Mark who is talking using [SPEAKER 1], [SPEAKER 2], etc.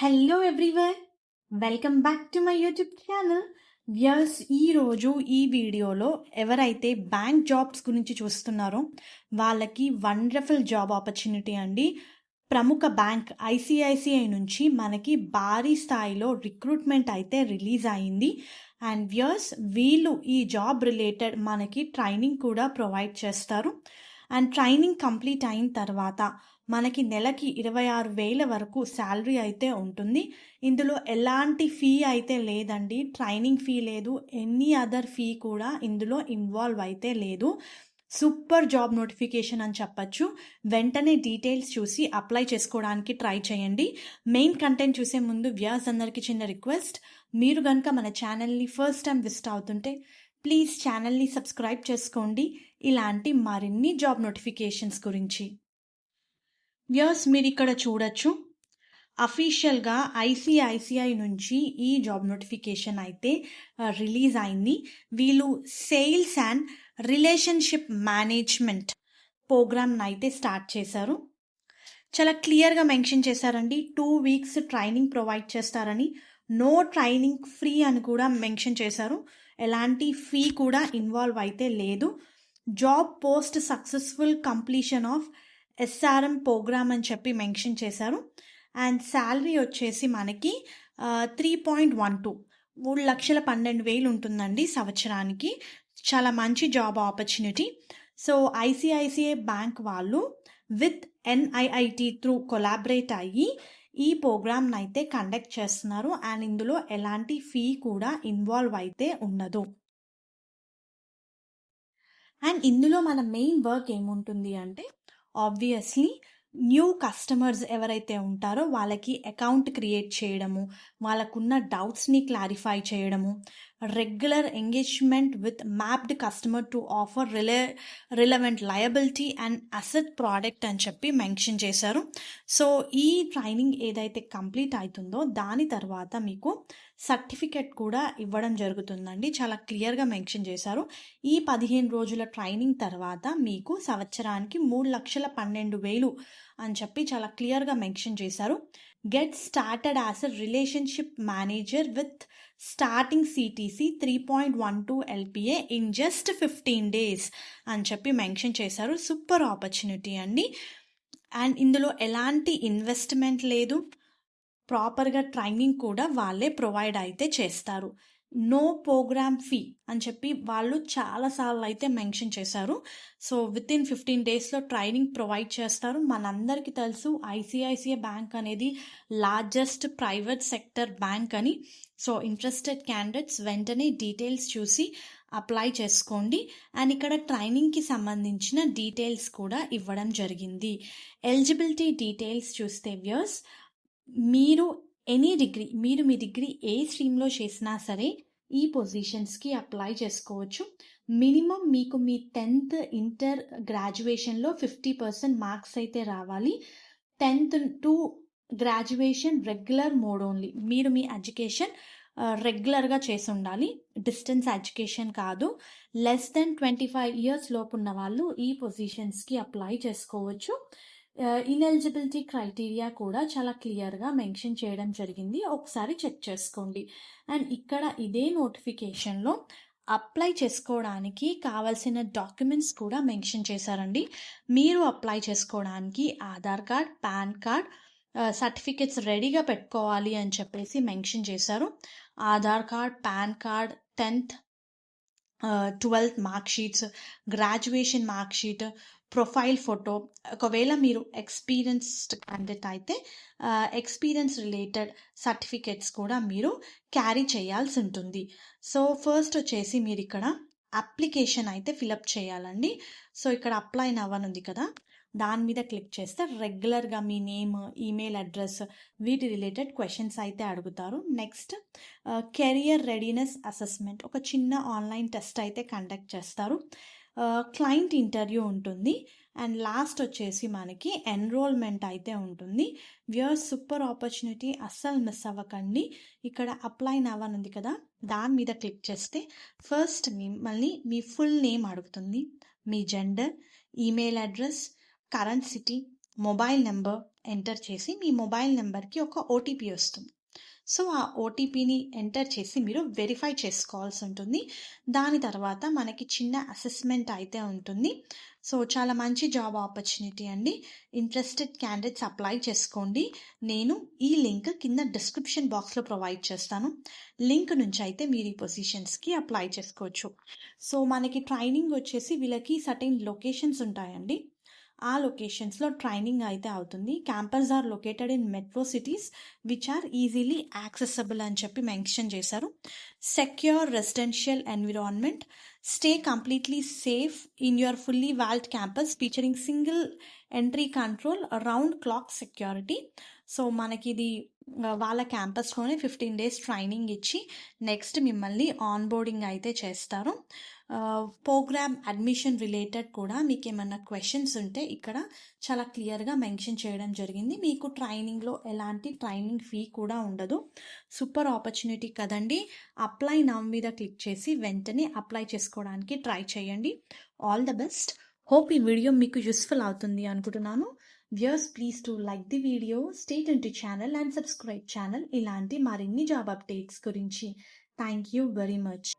[SPEAKER 1] Hello everyone, welcome back to my YouTube channel. Viewers, ఈరోజు ఈ వీడియోలో ఎవరైతే బ్యాంక్ జాబ్స్ గురించి చూస్తున్నారో వాళ్ళకి వండర్ఫుల్ జాబ్ ఆపర్చునిటీ అండి. ప్రముఖ బ్యాంక్ ఐసిఐసిఐ నుంచి మనకి భారీ స్థాయిలో రిక్రూట్మెంట్ అయితే రిలీజ్ అయింది. అండ్ వ్యూయర్స్, వీళ్ళు ఈ జాబ్ రిలేటెడ్ మనకి ట్రైనింగ్ కూడా ప్రొవైడ్ చేస్తారు. అండ్ ట్రైనింగ్ కంప్లీట్ అయిన తర్వాత మనకి నెలకి 26,000 వరకు శాలరీ అయితే ఉంటుంది. ఇందులో ఎలాంటి ఫీ అయితే లేదండి, ట్రైనింగ్ ఫీ లేదు, ఎనీ అదర్ ఫీ కూడా ఇందులో ఇన్వాల్వ్ అయితే లేదు. సూపర్ జాబ్ నోటిఫికేషన్ అని చెప్పచ్చు. వెంటనే డీటెయిల్స్ చూసి అప్లై చేసుకోవడానికి ట్రై చేయండి. మెయిన్ కంటెంట్ చూసే ముందు వ్యూయర్స్ అందరికీ చిన్న రిక్వెస్ట్, మీరు కనుక మన ఛానల్ని ఫస్ట్ టైం విజిట్ అవుతుంటే ప్లీజ్ ఛానల్ని సబ్స్క్రైబ్ చేసుకోండి ఇలాంటి మరిన్ని జాబ్ నోటిఫికేషన్స్ గురించి. వ్యూయర్స్, మీరు ఇక్కడ చూడొచ్చు, అఫీషియల్గా ఐసిఐసిఐ నుంచి ఈ జాబ్ నోటిఫికేషన్ అయితే రిలీజ్ అయింది. వీళ్ళు సేల్స్ అండ్ రిలేషన్షిప్ మేనేజ్మెంట్ ప్రోగ్రామ్ని అయితే స్టార్ట్ చేశారు. చాలా క్లియర్గా మెన్షన్ చేశారండి, 2 weeks ట్రైనింగ్ ప్రొవైడ్ చేస్తారని, నో ట్రైనింగ్ ఫ్రీ అని కూడా మెన్షన్ చేశారు. ఎలాంటి ఫీ కూడా ఇన్వాల్వ్ అయితే లేదు. Job post successful completion of SRM program అని చెప్పి మెన్షన్ చేశారు. అండ్ శాలరీ వచ్చేసి మనకి 3.12 3,12,000 ఉంటుందండి సంవత్సరానికి. చాలా మంచి job opportunity. So ICICI bank వాళ్ళు విత్ ఎన్ఐఐటి త్రూ కొలాబరేట్ అయ్యి ఈ ప్రోగ్రామ్ని అయితే కండక్ట్ చేస్తున్నారు. అండ్ ఇందులో ఎలాంటి ఫీ కూడా ఇన్వాల్వ్ అయితే ఉండదు. అండ్ ఇందులో మన మెయిన్ వర్క్ ఏముంటుంది అంటే, ఆబ్వియస్లీ న్యూ కస్టమర్స్ ఎవరైతే ఉంటారో వాళ్ళకి అకౌంట్ క్రియేట్ చేయడము, వాళ్ళకున్న డౌట్స్ని క్లారిఫై చేయడము, regular engagement with mapped customer to offer relevant liability and asset product అని చెప్పి మెన్షన్ చేశారు. సో ఈ ట్రైనింగ్ ఏదైతే కంప్లీట్ అవుతుందో దాని తర్వాత మీకు సర్టిఫికెట్ కూడా ఇవ్వడం జరుగుతుందండి. చాలా క్లియర్గా మెన్షన్ చేశారు. ఈ 15 రోజుల ట్రైనింగ్ తర్వాత మీకు సంవత్సరానికి 3,12,000 అని చెప్పి చాలా క్లియర్గా మెన్షన్ చేశారు. Get started as a relationship manager with starting CTC 3.12 LPA in just 15 days అని చెప్పి మెన్షన్ చేశారు. సూపర్ ఆపర్చునిటీ అండి. అండ్ ఇందులో ఎలాంటి ఇన్వెస్ట్మెంట్ లేదు, ప్రాపర్గా ట్రైనింగ్ కూడా వాళ్ళే ప్రొవైడ్ అయితే చేస్తారు. నో ప్రోగ్రామ్ ఫీ అని చెప్పి వాళ్ళు చాలాసార్లు అయితే మెన్షన్ చేశారు. సో వితిన్ 15 daysలో ట్రైనింగ్ ప్రొవైడ్ చేస్తారు. మనందరికీ తెలుసు ఐసిఐసిఐ బ్యాంక్ అనేది లార్జెస్ట్ ప్రైవేట్ సెక్టర్ బ్యాంక్ అని. సో ఇంట్రెస్టెడ్ క్యాండిడేట్స్ వెంటనే డీటెయిల్స్ చూసి అప్లై చేసుకోండి. అండ్ ఇక్కడ ట్రైనింగ్కి సంబంధించిన డీటెయిల్స్ కూడా ఇవ్వడం జరిగింది. ఎలిజిబిలిటీ డీటెయిల్స్ చూస్తే వ్యూయర్స్, మీరు మీ డిగ్రీ ఏ స్ట్రీమ్లో చేసినా సరే ఈ పొజిషన్స్కి అప్లై చేసుకోవచ్చు. మినిమం మీకు మీ 10th ఇంటర్ గ్రాడ్యుయేషన్లో 50% మార్క్స్ అయితే రావాలి. 10th to graduation regular mode only. మీరు మీ ఎడ్యుకేషన్ రెగ్యులర్గా చేసి ఉండాలి, డిస్టెన్స్ ఎడ్యుకేషన్ కాదు. లెస్ దెన్ 25 years లోపు ఉన్న వాళ్ళు ఈ పొజిషన్స్కి అప్లై చేసుకోవచ్చు. ఇన్ఎలిజిబిలిటీ క్రైటీరియా కూడా చాలా క్లియర్గా మెన్షన్ చేయడం జరిగింది, ఒకసారి చెక్ చేసుకోండి. అండ్ ఇక్కడ ఇదే నోటిఫికేషన్లో అప్లై చేసుకోవడానికి కావాల్సిన డాక్యుమెంట్స్ కూడా మెన్షన్ చేశారండి. మీరు అప్లై చేసుకోవడానికి Aadhaar card, pan card, certificates రెడీగా పెట్టుకోవాలి అని చెప్పేసి మెన్షన్ చేశారు. Aadhaar card, pan card, 10th 12th mark sheets, graduation mark sheet, profile photo. ఒకవేళ మీరు ఎక్స్పీరియన్స్డ్ క్యాండిడేట్ అయితే ఎక్స్పీరియన్స్ రిలేటెడ్ సర్టిఫికెట్స్ కూడా మీరు క్యారీ చేయాల్సి ఉంటుంది. సో ఫస్ట్ వచ్చేసి మీరు ఇక్కడ అప్లికేషన్ అయితే ఫిలప్ చేయాలండి. సో ఇక్కడ అప్లై నవ్ అని ఉంది కదా, దాని మీద క్లిక్ చేస్తే రెగ్యులర్గా మీ నేమ్, ఈమెయిల్ అడ్రస్, వీటి రిలేటెడ్ క్వశ్చన్స్ అయితే అడుగుతారు. నెక్స్ట్ కెరియర్ రెడీనెస్ అసెస్మెంట్, ఒక చిన్న ఆన్లైన్ టెస్ట్ అయితే కండక్ట్ చేస్తారు. క్లయింట్ ఇంటర్వ్యూ ఉంటుంది. అండ్ లాస్ట్ వచ్చేసి మనకి ఎన్రోల్మెంట్ అయితే ఉంటుంది. వ్యూయర్స్, సూపర్ ఆపర్చునిటీ, అస్సలు మిస్ అవ్వకండి. ఇక్కడ అప్లై నవ్ అని ఉంది కదా, దాని మీద క్లిక్ చేస్తే ఫస్ట్ మిమ్మల్ని మీ ఫుల్ నేమ్ అడుగుతుంది, మీ gender, email address, current city, mobile number, enter చేసి మీ మొబైల్ నెంబర్కి ఒక ఓటీపీ వస్తుంది. సో ఆ ఓటీపీని ఎంటర్ చేసి మీరు వెరిఫై చేసుకోవాల్సి ఉంటుంది. దాని తర్వాత మనకి చిన్న అసెస్మెంట్ అయితే ఉంటుంది. సో చాలా మంచి జాబ్ ఆపర్చునిటీ అండి. ఇంట్రెస్టెడ్ క్యాండిడేట్స్ అప్లై చేసుకోండి. నేను ఈ లింక్ కింద డిస్క్రిప్షన్ బాక్స్లో ప్రొవైడ్ చేస్తాను. లింక్ నుంచి అయితే మీరు ఈ పొజిషన్స్కి అప్లై చేసుకోవచ్చు. సో మనకి ట్రైనింగ్ వచ్చేసి వీళ్ళకి సర్టెన్ లొకేషన్స్ ఉంటాయండి. ఆ లొకేషన్స్లో ట్రైనింగ్ అయితే అవుతుంది. Campus are located in metro cities which are easily accessible అని చెప్పి మెన్షన్ చేశారు. Secure residential environment, stay completely safe in your fully walled campus featuring single entry control round clock security. So మనకి ఇది వాళ్ళ క్యాంపస్లోనే 15 days training ఇచ్చి next మిమ్మల్ని onboarding అయితే చేస్తారు. ప్రోగ్రామ్ అడ్మిషన్ రిలేటెడ్ కూడా మీకు ఏమన్నా క్వశ్చన్స్ ఉంటే ఇక్కడ చాలా క్లియర్గా మెన్షన్ చేయడం జరిగింది. మీకు ట్రైనింగ్లో ఎలాంటి ట్రైనింగ్ ఫీ కూడా ఉండదు. సూపర్ ఆపర్చునిటీ కదండి. అప్లై నవ్ మీద క్లిక్ చేసి వెంటనే అప్లై చేసుకోవడానికి ట్రై చేయండి. All the best. హోప్ ఈ వీడియో మీకు యూస్ఫుల్ అవుతుంది అనుకుంటున్నాను. Viewers, please to like the video, stay tuned to channel and subscribe channel ఇలాంటి మరిన్ని జాబ్ అప్డేట్స్ గురించి. Thank you very much.